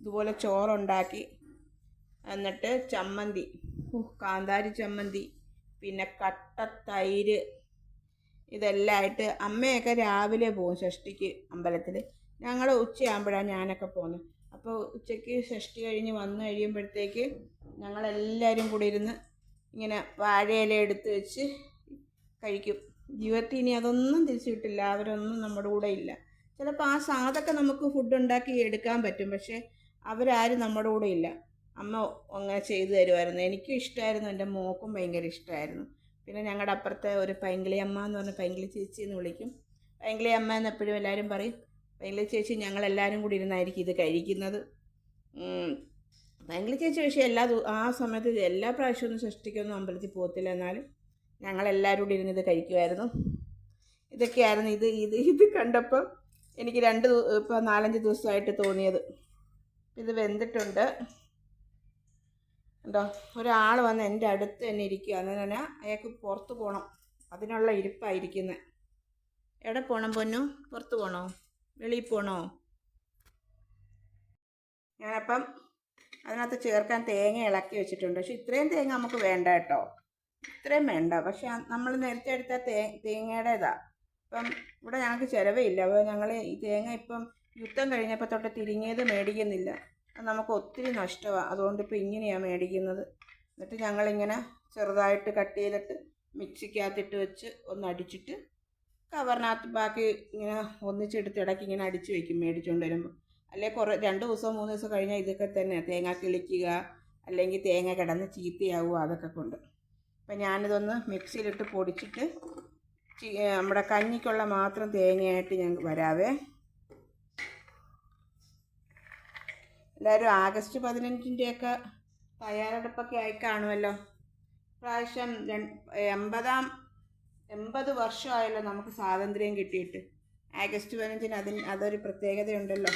ഇതുപോലെ ചോറുണ്ടാക്കി, എന്നിട്ട് ചമ്മന്തി, കാന്താരി ചമ്മന്തി, പിന്നെ കട്ട തൈര്, ഇതെല്ലാം ആയിട്ട്. അമ്മയൊക്കെ രാവിലെ പോകും ഷഷ്ടിക്ക് അമ്പലത്തിൽ. ഞങ്ങൾ ഉച്ചയാകുമ്പോഴാണ് ഞാനൊക്കെ പോകുന്നത്. അപ്പോൾ ഉച്ചയ്ക്ക് ഷഷ്ടി കഴിഞ്ഞ് വന്നു കഴിയുമ്പോഴത്തേക്ക് ഞങ്ങളെല്ലാവരും കൂടി ഇരുന്ന് ഇങ്ങനെ വാഴയില എടുത്ത് വെച്ച് കഴിക്കും. ജീവിതത്തിൽ ഇനി അതൊന്നും തിരിച്ചു കിട്ടില്ല. അവരൊന്നും നമ്മുടെ കൂടെ ഇല്ല. ചിലപ്പോൾ അതൊക്കെ നമുക്ക് ഫുഡ് ഉണ്ടാക്കി എടുക്കാൻ പറ്റും, പക്ഷേ അവരാരും നമ്മുടെ കൂടെ ഇല്ല. അമ്മ അങ്ങനെ ചെയ്തു തരുമായിരുന്നു. എനിക്കും ഇഷ്ടമായിരുന്നു, എൻ്റെ മോക്കും ഭയങ്കര ഇഷ്ടമായിരുന്നു. പിന്നെ ഞങ്ങളുടെ അപ്പുറത്തെ ഒരു പൈങ്കിളി അമ്മ എന്ന് പറഞ്ഞ പൈങ്കിളി ചേച്ചി എന്ന് വിളിക്കും. പൈങ്കിളി അമ്മ എന്ന് എപ്പോഴും എല്ലാവരും പറയും. പൈങ്കിളി ചേച്ചി ഞങ്ങളെല്ലാവരും കൂടി ഇരുന്നായിരിക്കും ഇത് കഴിക്കുന്നത്. പൈങ്കിളി ചേച്ചി പക്ഷേ ആ സമയത്ത് എല്ലാ പ്രാവശ്യമൊന്നും ഷഷ്ടിക്കൊന്നും അമ്പലത്തിൽ പോകത്തില്ല. എന്നാലും ഞങ്ങളെല്ലാവരും കൂടി ഇരുന്ന് ഇത് കഴിക്കുമായിരുന്നു. ഇതൊക്കെയായിരുന്നു ഇത് കണ്ടപ്പം എനിക്ക് ഇപ്പോൾ 4-5 ദിവസമായിട്ട് തോന്നിയത്. ഇത് വെന്തിട്ടുണ്ട്. ഉണ്ടോ, ഒരാൾ വന്ന് എൻ്റെ അടുത്ത് തന്നെ ഇരിക്കുക. അങ്ങനെ അയാൾക്ക് പുറത്ത് പോകണം, അതിനുള്ള ഇരിപ്പായിരിക്കുന്നത്. എവിടെ പോകണം പൊന്നു? പുറത്ത് പോകണോ? വെളിയിൽ പോകണോ? ഞാനപ്പം അതിനകത്ത് ചേർക്കാൻ തേങ്ങ ഇളക്കി വെച്ചിട്ടുണ്ട്. പക്ഷെ ഇത്രയും തേങ്ങ നമുക്ക് വേണ്ട കേട്ടോ, ഇത്രയും വേണ്ട. പക്ഷെ നമ്മൾ നേരത്തെ എടുത്ത തേങ്ങയുടേതാണ്. ഇപ്പം ഇവിടെ ഞങ്ങൾക്ക് ചിലവില്ല. അപ്പോൾ ഞങ്ങൾ ഈ തേങ്ങ ഇപ്പം യുദ്ധം കഴിഞ്ഞപ്പോൾ തൊട്ട് തിരിങ്ങിയത് മേടിക്കുന്നില്ല. അത് നമുക്ക് ഒത്തിരി നഷ്ടമാണ്. അതുകൊണ്ട് ഇപ്പോൾ ഇങ്ങനെയാണ് മേടിക്കുന്നത്. എന്നിട്ട് ഞങ്ങളിങ്ങനെ ചെറുതായിട്ട് കട്ട് ചെയ്തിട്ട് മിക്സിക്കകത്തിട്ട് വെച്ച് ഒന്ന് അടിച്ചിട്ട് കവറിനകത്ത് ബാക്കി ഇങ്ങനെ ഒന്നിച്ചെടുത്ത് ഇടയ്ക്ക് ഇങ്ങനെ അടിച്ച് വയ്ക്കും മേടിച്ചുകൊണ്ട് വരുമ്പോൾ. അല്ലെങ്കിൽ 2 ദിവസം 3 ദിവസം കഴിഞ്ഞാൽ ഇതൊക്കെ തന്നെ തേങ്ങ കിളിക്കുക, അല്ലെങ്കിൽ തേങ്ങ കിടന്ന് ചീത്തയാവുക, അതൊക്കെ കൊണ്ട്. അപ്പം ഞാനിതൊന്ന് മിക്സിയിലിട്ട് പൊടിച്ചിട്ട് നമ്മുടെ കഞ്ഞിക്കുള്ള മാത്രം തേങ്ങയായിട്ട് ഞാൻ വരാവേ. എല്ലാവരും ആഗസ്റ്റ് 15-ൻ്റെയൊക്കെ തയ്യാറെടുപ്പൊക്കെ ആയി കാണുമല്ലോ. പ്രാവശ്യം 80 വർഷമായല്ലോ നമുക്ക് സ്വാതന്ത്ര്യം കിട്ടിയിട്ട്. ആഗസ്റ്റ് 15-ന് അതൊരു പ്രത്യേകതയുണ്ടല്ലോ.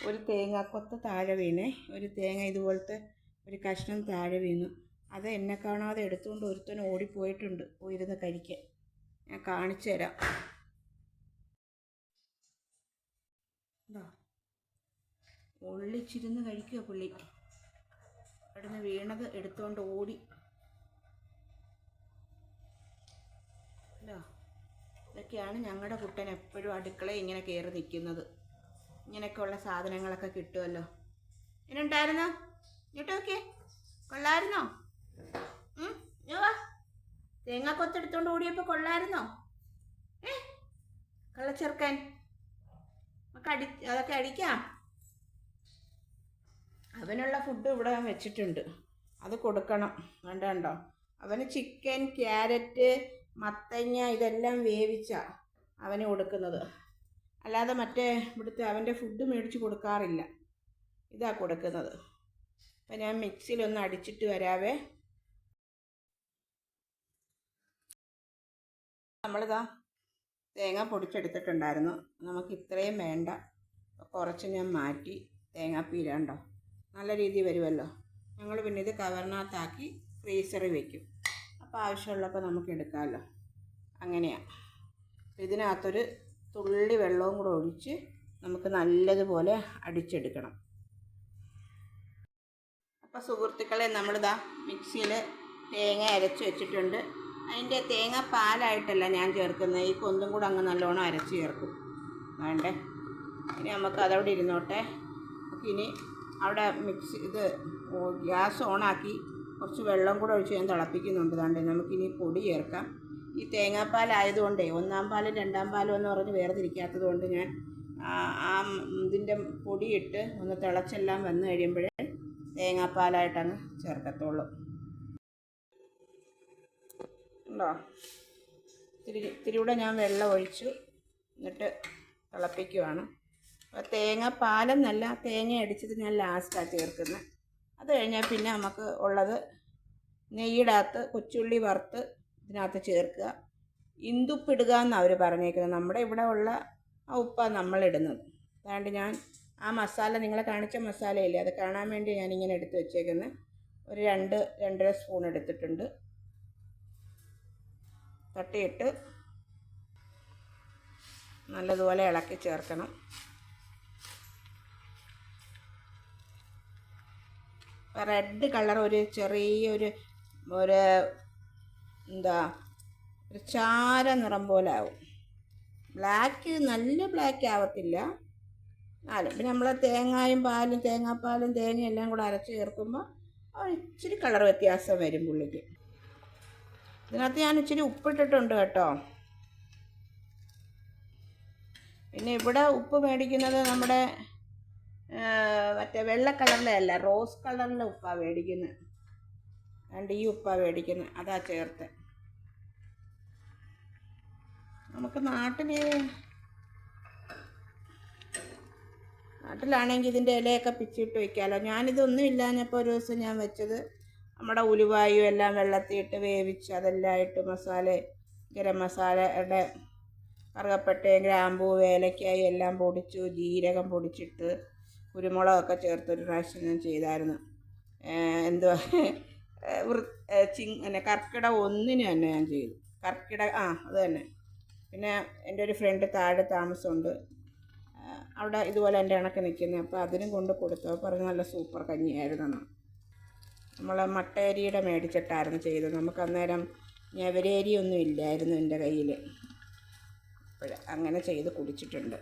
ഒരു തേങ്ങാക്കൊത്ത് താഴെ വീണേ, ഒരു തേങ്ങ ഇതുപോലത്തെ ഒരു കഷ്ണം താഴെ വീണു. അത് എന്നെ കാണാതെ എടുത്തുകൊണ്ട് ഒരുത്തന് ഓടിപ്പോയിട്ടുണ്ട്, പോയിരുന്ന് കഴിക്കാൻ. ഞാൻ കാണിച്ചു തരാം. ഒള്ളിച്ചിരുന്ന് കഴിക്കുക പുള്ളി. അവിടുന്ന് വീണത് എടുത്തുകൊണ്ട് ഓടി. ഇതൊക്കെയാണ് ഞങ്ങളുടെ കുട്ടൻ എപ്പോഴും അടുക്കളയിൽ ഇങ്ങനെ കയറി നിൽക്കുന്നത്. ഇങ്ങനെയൊക്കെയുള്ള സാധനങ്ങളൊക്കെ കിട്ടുമല്ലോ. ഇനുണ്ടായിരുന്നോ? ഇങ്ങോട്ട് നോക്കിയേ, കൊള്ളായിരുന്നോ? തേങ്ങ കൊത്തെടുത്തോണ്ട് ഓടിയപ്പോൾ കൊള്ളായിരുന്നോ? കള്ളച്ചെറുക്കൻ. നമുക്ക് അതൊക്കെ അടിക്കാം. അവനുള്ള ഫുഡ് ഇവിടെ വെച്ചിട്ടുണ്ട്, അത് കൊടുക്കണം. വേണ്ടോ? അവന് ചിക്കൻ, ക്യാരറ്റ്, മത്തങ്ങ ഇതെല്ലാം വേവിച്ചാണ് അവന് കൊടുക്കുന്നത്. അല്ലാതെ മറ്റേ ഇവിടുത്തെ അവൻ്റെ ഫുഡ് മേടിച്ച് കൊടുക്കാറില്ല, ഇതാ കൊടുക്കുന്നത്. അപ്പം ഞാൻ മിക്സിയിലൊന്ന് അടിച്ചിട്ട് വരാവേ. നമ്മളിതാ തേങ്ങ പൊടിച്ചെടുത്തിട്ടുണ്ടായിരുന്നു. നമുക്ക് ഇത്രയും വേണ്ട, കുറച്ച് ഞാൻ മാറ്റി തേങ്ങാപ്പീരണ്ടോ നല്ല രീതിയിൽ വരുമല്ലോ. ഞങ്ങൾ പിന്നെ ഇത് കവറിനകത്താക്കി ഫ്രീസറിൽ വയ്ക്കും. അപ്പോൾ ആവശ്യമുള്ളപ്പോൾ നമുക്ക് എടുക്കാമല്ലോ. അങ്ങനെയാണ്. ഇതിനകത്തൊരു തുള്ളി വെള്ളവും കൂടെ ഒഴിച്ച് നമുക്ക് നല്ലതുപോലെ അടിച്ചെടുക്കണം. അപ്പോൾ സുഹൃത്തുക്കളെ, നമ്മളിതാ മിക്സിയിൽ തേങ്ങ അരച്ച് വെച്ചിട്ടുണ്ട്. അതിൻ്റെ തേങ്ങ പാലായിട്ടല്ല ഞാൻ ചേർക്കുന്നത്, ഈ കൊന്തും കൂടെ അങ്ങ് നല്ലോണം അരച്ച് ചേർക്കും. വേണ്ടേ? ഇനി നമുക്ക് അതവിടെ ഇരുന്നോട്ടെ. നമുക്കിനി അവിടെ ഗ്യാസ് ഓണാക്കി കുറച്ച് വെള്ളം കൂടെ ഒഴിച്ച് ഞാൻ തിളപ്പിക്കുന്നുണ്ട്. താണ്ടേ നമുക്കിനി പൊടി ചേർക്കാം. ഈ തേങ്ങാപ്പാലായതുകൊണ്ടേ 1-ാം പാലും 2-ാം പാലും എന്ന് പറഞ്ഞ് വേർതിരിക്കാത്തത് കൊണ്ട് ഞാൻ ഇതിൻ്റെ പൊടിയിട്ട് ഒന്ന് തിളച്ചെല്ലാം വന്നു കഴിയുമ്പോഴേ തേങ്ങാപ്പാലായിട്ടങ്ങ് ചേർക്കത്തുള്ളൂ. ഉണ്ടോ? ഇത്തിരി കൂടെ ഞാൻ വെള്ളം ഒഴിച്ചു എന്നിട്ട് തിളപ്പിക്കുവാണ്. അപ്പോൾ തേങ്ങാപ്പാലെന്നല്ല, തേങ്ങ അടിച്ചത് ഞാൻ ലാസ്റ്റാണ് ചേർക്കുന്നത്. അത് കഴിഞ്ഞാൽ പിന്നെ നമുക്ക് ഉള്ളത് നെയ്യുടെ അകത്ത് കൊച്ചുള്ളി വറുത്ത് ഇതിനകത്ത് ചേർക്കുക. ഇന്ദുപ്പിടുക എന്നാണ് അവർ പറഞ്ഞേക്കുന്നത്. നമ്മുടെ ഇവിടെ ഉള്ള ആ ഉപ്പാണ് നമ്മളിടുന്നത്. അതുകൊണ്ട് ഞാൻ ആ മസാല, നിങ്ങളെ കാണിച്ച മസാലയില്ലേ, അത് കാണാൻ വേണ്ടി ഞാനിങ്ങനെ എടുത്ത് വെച്ചേക്കുന്നത്. ഒരു 2-2.5 സ്പൂൺ എടുത്തിട്ടുണ്ട്. തട്ടിയിട്ട് നല്ലതുപോലെ ഇളക്കി ചേർക്കണം. റെഡ് കളർ ഒരു ചെറിയൊരു ചാര നിറം പോലെ ആവും. നല്ല ബ്ലാക്ക് ആവത്തില്ല. പിന്നെ നമ്മൾ തേങ്ങായും പാലും തേങ്ങാപ്പാലും തേങ്ങയും എല്ലാം കൂടെ അരച്ച് ചേർക്കുമ്പോൾ ഇച്ചിരി കളർ വ്യത്യാസം വരും പുള്ളിക്ക്. ഇതിനകത്ത് ഞാൻ ഇച്ചിരി ഉപ്പിട്ടിട്ടുണ്ട് കേട്ടോ. പിന്നെ ഇവിടെ ഉപ്പ് മേടിക്കുന്നത് നമ്മുടെ മറ്റേ വെള്ള കളറിലെ അല്ല, റോസ് കളറിലെ ഉപ്പാണ് മേടിക്കുന്നത്. അതുകൊണ്ട് ഈ ഉപ്പാണ് മേടിക്കുന്നത്, അതാ ചേർത്ത്. നമുക്ക് നാട്ടിലാണെങ്കിൽ ഇതിൻ്റെ ഇലയൊക്കെ പിച്ചിട്ട് വയ്ക്കാമല്ലോ. ഞാനിതൊന്നും ഇല്ലാഞ്ഞപ്പോൾ ഒരു ദിവസം ഞാൻ വെച്ചത് നമ്മുടെ ഉലുവായും എല്ലാം വെള്ളത്തിയിട്ട് വേവിച്ച് അതെല്ലാം ഇട്ട് ഗരം മസാലയുടെ കറുകപ്പട്ടയും ഗ്രാമ്പൂ ഏലക്കായി എല്ലാം പൊടിച്ചു, ജീരകം പൊടിച്ചിട്ട് കുരുമുളകൊക്കെ ചേർത്തൊരു പ്രാവശ്യം ഞാൻ ചെയ്തായിരുന്നു. എന്തുവാ കർക്കിടക 1 തന്നെ ഞാൻ ചെയ്തു. അത് തന്നെ. പിന്നെ എൻ്റെ ഒരു ഫ്രണ്ട് താഴെ താമസമുണ്ട്, അവിടെ ഇതുപോലെ എൻ്റെ കണക്ക് നിൽക്കുന്നത്. അപ്പോൾ അതിനും കൊണ്ട് കൊടുത്തു. പറഞ്ഞ് നല്ല സൂപ്പർ കഞ്ഞിയായിരുന്നു. നമ്മൾ മട്ടയരിയുടെ മേടിച്ചിട്ടായിരുന്നു ചെയ്തത്. നമുക്ക് അന്നേരം ഞവരേരിയൊന്നും ഇല്ലായിരുന്നു എൻ്റെ കയ്യിൽ. അങ്ങനെ ചെയ്ത് കുടിച്ചിട്ടുണ്ട്.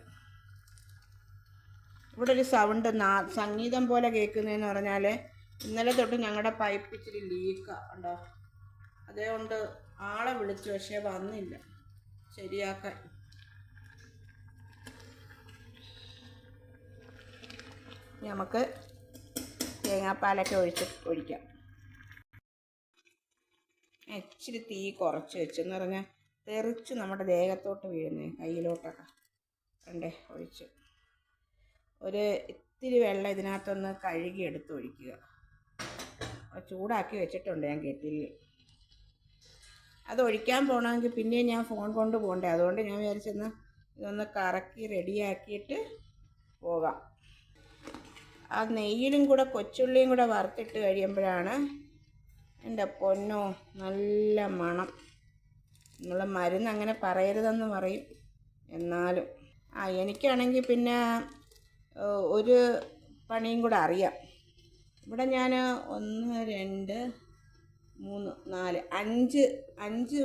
ഇവിടെ ഒരു സൗണ്ട് സംഗീതം പോലെ കേൾക്കുന്നതെന്ന് പറഞ്ഞാൽ ഇന്നലെ തൊട്ട് ഞങ്ങളുടെ പൈപ്പ് ഇച്ചിരി ലീക്കാണ് ഉണ്ടോ. അതുകൊണ്ട് ആളെ വിളിച്ചു, പക്ഷേ വന്നില്ല ശരിയാക്കാൻ. നമുക്ക് തേങ്ങാപ്പാലൊക്കെ ഒഴിക്കാം. ഇച്ചിരി തീ കുറച്ച് വെച്ചെന്ന് പറഞ്ഞാൽ തെറിച്ച് നമ്മുടെ ദേഹത്തോട്ട് വീഴുന്നേ, കയ്യിലോട്ടൊക്കെ കണ്ടേ. ഒഴിച്ച് ഒരു ഇത്തിരി വെള്ളം ഇതിനകത്തൊന്ന് കഴുകി എടുത്ത് ഒഴിക്കുക. ചൂടാക്കി വെച്ചിട്ടുണ്ട് ഞാൻ കെറ്റിലിൽ. അത് ഒഴിക്കാൻ പോകണമെങ്കിൽ പിന്നെയും ഞാൻ ഫോൺ കൊണ്ട് പോകണ്ടേ. അതുകൊണ്ട് ഞാൻ വിചാരിച്ചെന്ന് ഇതൊന്ന് കറക്കി റെഡിയാക്കിയിട്ട് പോകാം. ആ നെയ്യിലും കൂടെ കൊച്ചുള്ളിയും കൂടെ വറുത്തിട്ട് കഴിയുമ്പോഴാണ് എൻ്റെ പൊന്നോ നല്ല മണം. നമ്മൾ മരുന്ന് അങ്ങനെ പറയരുതെന്ന് പറയും, എന്നാലും എനിക്കാണെങ്കിൽ പിന്നെ ഒരു പണിയും കൂടെ അറിയാം. ഇവിടെ ഞാൻ 1 2 3 4 5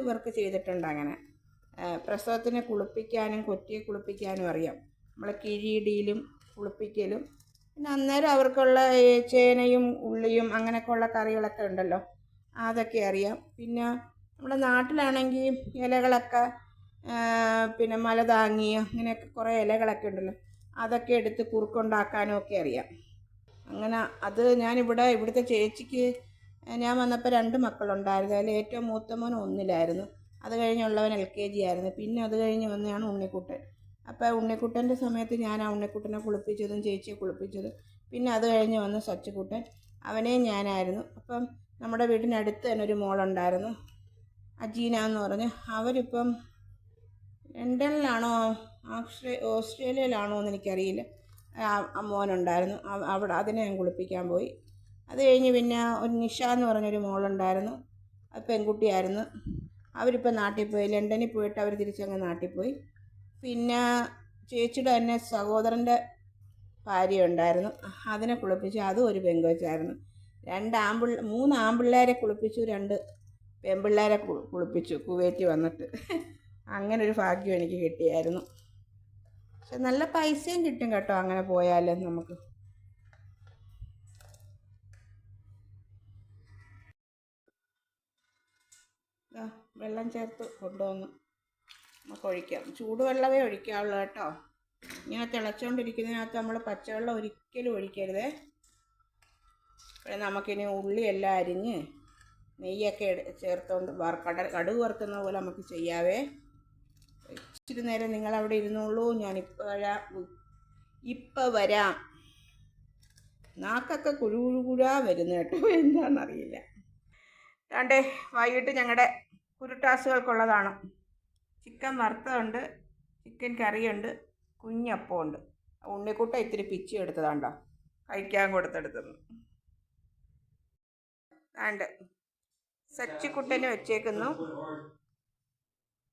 പേർക്ക് ചെയ്തിട്ടുണ്ട് അങ്ങനെ. പ്രസവത്തിനെ കുളിപ്പിക്കാനും കൊറ്റിയെ കുളിപ്പിക്കാനും അറിയാം. നമ്മളെ കിഴിയിടിയിലും കുളിപ്പിക്കലും. പിന്നെ അന്നേരം അവർക്കുള്ള ചേനയും ഉള്ളിയും അങ്ങനെയൊക്കെയുള്ള കറികളൊക്കെ ഉണ്ടല്ലോ, അതൊക്കെ അറിയാം. പിന്നെ നമ്മുടെ നാട്ടിലാണെങ്കിൽ ഇലകളൊക്കെ പിന്നെ മലതാങ്ങി അങ്ങനെയൊക്കെ കുറേ ഇലകളൊക്കെ ഉണ്ടല്ലോ, അതൊക്കെ എടുത്ത് കുറുക്കുണ്ടാക്കാനും ഒക്കെ അറിയാം. അങ്ങനെ അത് ഇവിടുത്തെ ചേച്ചിക്ക് ഞാൻ വന്നപ്പോൾ 2 മക്കളുണ്ടായിരുന്നു. അതിൽ ഏറ്റവും മൂത്ത മോൻ 1-ലായിരുന്നു. അത് കഴിഞ്ഞുള്ളവൻ LKG ആയിരുന്നു. പിന്നെ അത് കഴിഞ്ഞ് വന്നതാണ് ഉണ്ണിക്കുട്ടൻ. അപ്പോൾ ഉണ്ണിക്കുട്ടൻ്റെ സമയത്ത് ഞാൻ ആ ഉണ്ണിക്കുട്ടനെ കുളിപ്പിച്ചതും ചേച്ചിയെ കുളിപ്പിച്ചതും. പിന്നെ അത് കഴിഞ്ഞ് വന്ന് സച്ചിക്കുട്ടൻ, അവനെയും ഞാനായിരുന്നു. അപ്പം നമ്മുടെ വീടിനടുത്ത് തന്നെ ഒരു മോളുണ്ടായിരുന്നു, അജീന എന്ന് പറഞ്ഞ്. അവരിപ്പം ലണ്ടനിലാണോ ഓസ്ട്രേലിയയിലാണോ എന്ന് എനിക്കറിയില്ല. മോനുണ്ടായിരുന്നു അവിടെ, അതിനെ ഞാൻ കുളിപ്പിക്കാൻ പോയി. അത് കഴിഞ്ഞ് പിന്നെ ഒരു നിഷ എന്ന് പറഞ്ഞൊരു മോളുണ്ടായിരുന്നു, അത് പെൺകുട്ടിയായിരുന്നു. അവരിപ്പോൾ നാട്ടിൽ പോയി, ലണ്ടനിൽ പോയിട്ട് അവർ തിരിച്ചങ്ങ് നാട്ടിൽ പോയി. പിന്നെ ചേച്ചിയുടെ തന്നെ സഹോദരൻ്റെ ഭാര്യ ഉണ്ടായിരുന്നു, അതിനെ കുളിപ്പിച്ചു. അതും ഒരു പെങ്കൊച്ചായിരുന്നു. 3 ആൺപിള്ളേരെ കുളിപ്പിച്ചു, 2 പെൺപിള്ളേരെ കുളിപ്പിച്ചു കുവൈറ്റിൽ വന്നിട്ട്. അങ്ങനെ ഒരു ഭാഗ്യം എനിക്ക് കിട്ടിയായിരുന്നു. പക്ഷെ നല്ല പൈസയും കിട്ടും കേട്ടോ അങ്ങനെ പോയാൽ നമുക്ക്. വെള്ളം ചേർത്ത് കൊണ്ടുവന്ന് നമുക്ക് ഒഴിക്കാം. ചൂടുവെള്ളമേ ഒഴിക്കാവുള്ളൂ കേട്ടോ. ഇങ്ങനെ തിളച്ചുകൊണ്ടിരിക്കുന്നതിനകത്ത് നമ്മൾ പച്ചവെള്ളം ഒരിക്കലും ഒഴിക്കരുതേ. പിന്നെ നമുക്കിനി ഉള്ളിയെല്ലാം അരിഞ്ഞ് നെയ്യൊക്കെ ചേർത്തുകൊണ്ട് കടുക് വറുക്കുന്ന പോലെ നമുക്ക് ചെയ്യാവേ. ഇച്ചിരി നേരം നിങ്ങളവിടെ ഇരുന്നുള്ളൂ, ഞാനിപ്പോൾ വരാം. നാക്കൊക്കെ കുഴുകുഴാ വരുന്നു കേട്ടോ, എന്താണെന്നറിയില്ല. അതാണ്ടേ വൈകിട്ട് ഞങ്ങളുടെ കുരുട്ടാസുകൾക്കുള്ളതാണ്. ചിക്കൻ വറുത്തതുണ്ട്, ചിക്കൻ കറിയുണ്ട്, കുഞ്ഞപ്പമുണ്ട്. ഉണ്ണിക്കുട്ട ഇത്തിരി പിച്ചി എടുത്തതാണ്ടോ കഴിക്കാൻ കൊടുത്തെടുത്തത്. ആണ്ട് സച്ചിക്കുട്ടന് വെച്ചേക്കുന്നു.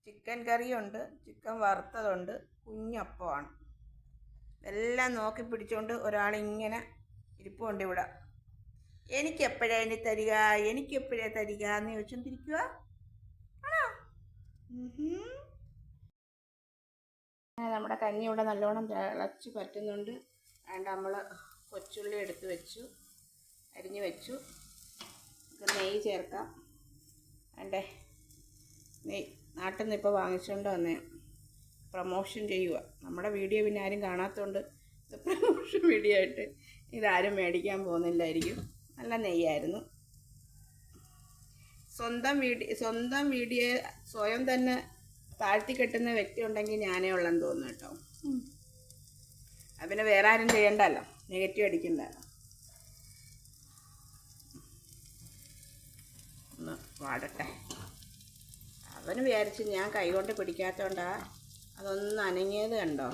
ചിക്കൻ കറിയുണ്ട്, ചിക്കൻ വറുത്തതുണ്ട്, കുഞ്ഞപ്പമാണ്. എല്ലാം നോക്കി പിടിച്ചുകൊണ്ട് ഒരാളിങ്ങനെ ഇരിപ്പുണ്ട് ഇവിടെ. എനിക്കെപ്പോഴാണ് തരിക എന്ന് ചോദിച്ചുകൊണ്ടിരിക്കുക ആണോ? നമ്മുടെ കഞ്ഞി ഇവിടെ നല്ലോണം തിളച്ച് പറ്റുന്നുണ്ട്. അതുകൊണ്ട് നമ്മൾ കൊച്ചുള്ളി എടുത്ത് വെച്ചു, അരിഞ്ഞു വെച്ചു. നെയ്യ് ചേർക്കാം. വേണ്ടേ, നെയ്യ് നാട്ടിൽ നിന്ന് ഇപ്പോൾ വാങ്ങിച്ചുകൊണ്ട് വന്നേ. പ്രൊമോഷൻ ചെയ്യുക. നമ്മുടെ വീഡിയോ പിന്നെ ആരും കാണാത്തതുകൊണ്ട് ഇത് പ്രൊമോഷൻ വീഡിയോ ആയിട്ട് ഇതാരും മേടിക്കാൻ പോകുന്നില്ലായിരിക്കും. നല്ല നെയ്യായിരുന്നു. സ്വന്തം വീഡിയോ സ്വയം തന്നെ താഴ്ത്തി കെട്ടുന്ന വ്യക്തി ഉണ്ടെങ്കിൽ ഞാനേ ഉള്ളെന്ന് തോന്നുന്നു കേട്ടോ. അത് പിന്നെ വേറെ ആരും ചെയ്യണ്ടല്ലോ, നെഗറ്റീവ് അടിക്കണ്ടല്ലോ. ഒന്ന് വാടട്ടെ. അവന് വിചാരിച്ച് ഞാൻ കൈകൊണ്ട് പിടിക്കാത്തതുകൊണ്ടാ അതൊന്ന് അനങ്ങിയത് കണ്ടോ.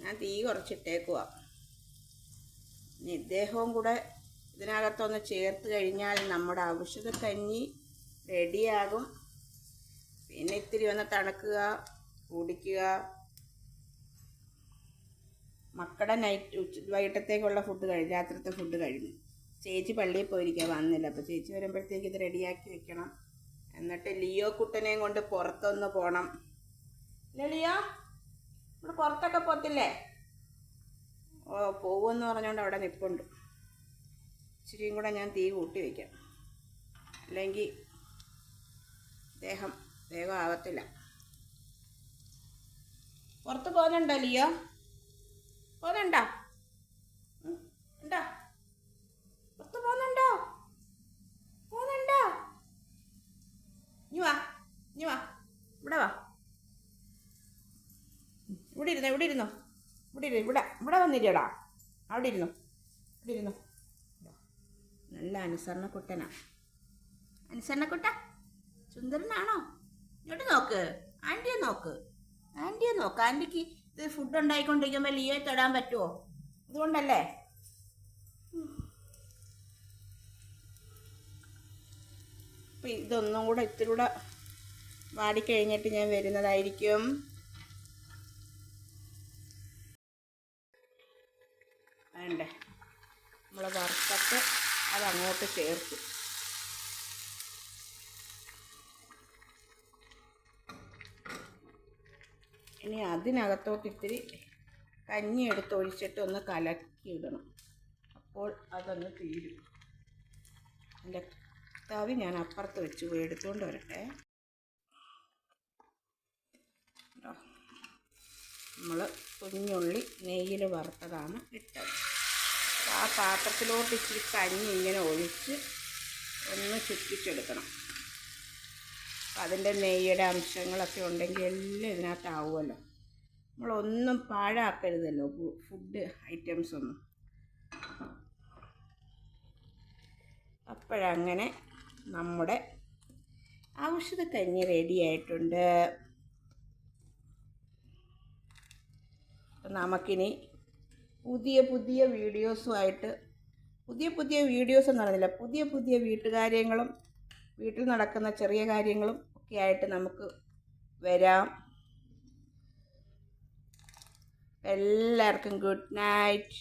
ഞാൻ തീ കുറച്ചിട്ടേക്കുവാ. ഇനി ഇദ്ദേഹവും കൂടെ ഇതിനകത്തൊന്ന് ചേർത്ത് കഴിഞ്ഞാൽ നമ്മുടെ ഔഷധക്കഞ്ഞി റെഡിയാകും. പിന്നെ ഇത്തിരി ഒന്ന് തണുക്കുക, കുടിക്കുക. മക്കളുടെ വൈകിട്ടത്തേക്കുള്ള ഫുഡ് കഴിഞ്ഞു, രാത്രിത്തെ ഫുഡ് കഴിഞ്ഞു. ചേച്ചി പള്ളിയിൽ പോയിരിക്കുക, വന്നില്ല. അപ്പോൾ ചേച്ചി വരുമ്പോഴത്തേക്ക് ഇത് റെഡിയാക്കി വെക്കണം. എന്നിട്ട് ലിയോ കുട്ടനെയും കൊണ്ട് പുറത്തൊന്ന് പോകണം. ഇല്ല ലിയോ, ഇവിടെ പുറത്തൊക്കെ പോത്തില്ലേ? ഓ, പോകുമെന്ന് പറഞ്ഞുകൊണ്ട് അവിടെ നിൽപ്പുണ്ട്. ഇച്ചിരിയും കൂടെ ഞാൻ തീ കൂട്ടി വയ്ക്കാം, അല്ലെങ്കിൽ വേഗം ആവത്തില്ല. പുറത്ത് പോകുന്നുണ്ടോ ലിയോ? പോകുന്നുണ്ടോ? ഉണ്ടോ? പുറത്ത് പോകുന്നുണ്ടോ? ഇനി വാ, ഇവിടെ വാ. ഇവിടെ വന്നില്ലടാ. അവിടെ ഇരുന്നു. നല്ല അനുസരണക്കുട്ടനാ. അനുസരണക്കുട്ട സുന്ദരനാണോ? ഇങ്ങോട്ട് നോക്ക്, ആൻറ്റിയെ നോക്ക്. ആൻറ്റിക്ക് ഇത് ഫുഡ് ഉണ്ടായിക്കൊണ്ടിരിക്കുമ്പോൾ ലിയോയെ തൊടാൻ പറ്റുമോ? അതുകൊണ്ടല്ലേ. അപ്പം ഇതൊന്നും കൂടെ ഇത്തിരി കൂടെ വാടിക്കഴിഞ്ഞിട്ട് ഞാൻ വരുന്നതായിരിക്കും. വേണ്ടേ, നമ്മൾ വറുത്തിട്ട് അതങ്ങോട്ട് ചേർത്തു. ഇനി അതിനകത്തോട്ട് ഇത്തിരി കഞ്ഞി എടുത്തൊഴിച്ചിട്ട് ഒന്ന് കലക്കി ഇടണം. അപ്പോൾ അതൊന്ന് തീരും. എൻ്റെ തവി ഞാൻ അപ്പുറത്ത് വെച്ച് പോയി എടുത്തുകൊണ്ട് വരട്ടെ. നമ്മൾ കുഞ്ഞുള്ളി നെയ്യിൽ വറുത്തതാണ് ഇട്ടത്. ആ പാത്രത്തിലോട്ട് ഇച്ചിരി കഞ്ഞി ഇങ്ങനെ ഒഴിച്ച് ഒന്ന് ചുറ്റിച്ചെടുക്കണം. അപ്പം അതിൻ്റെ നെയ്യുടെ അംശങ്ങളൊക്കെ ഉണ്ടെങ്കിൽ എല്ലാം ഇതിനകത്താവുമല്ലോ. നമ്മളൊന്നും പാഴാക്കരുതല്ലോ ഫുഡ് ഐറ്റംസ് ഒന്നും. അപ്പോഴങ്ങനെ നമ്മുടെ ഔഷധക്കഞ്ഞി റെഡിയായിട്ടുണ്ട്. നമുക്കിനി പുതിയ വീഡിയോസുമായിട്ട് പുതിയ വീഡിയോസ് എന്ന് പറയുന്നില്ല, പുതിയ വീട്ടുകാര്യങ്ങളും വീട്ടിൽ നടക്കുന്ന ചെറിയ കാര്യങ്ങളും ഒക്കെ ആയിട്ട് നമുക്ക് വരാം. എല്ലാവർക്കും ഗുഡ് നൈറ്റ്.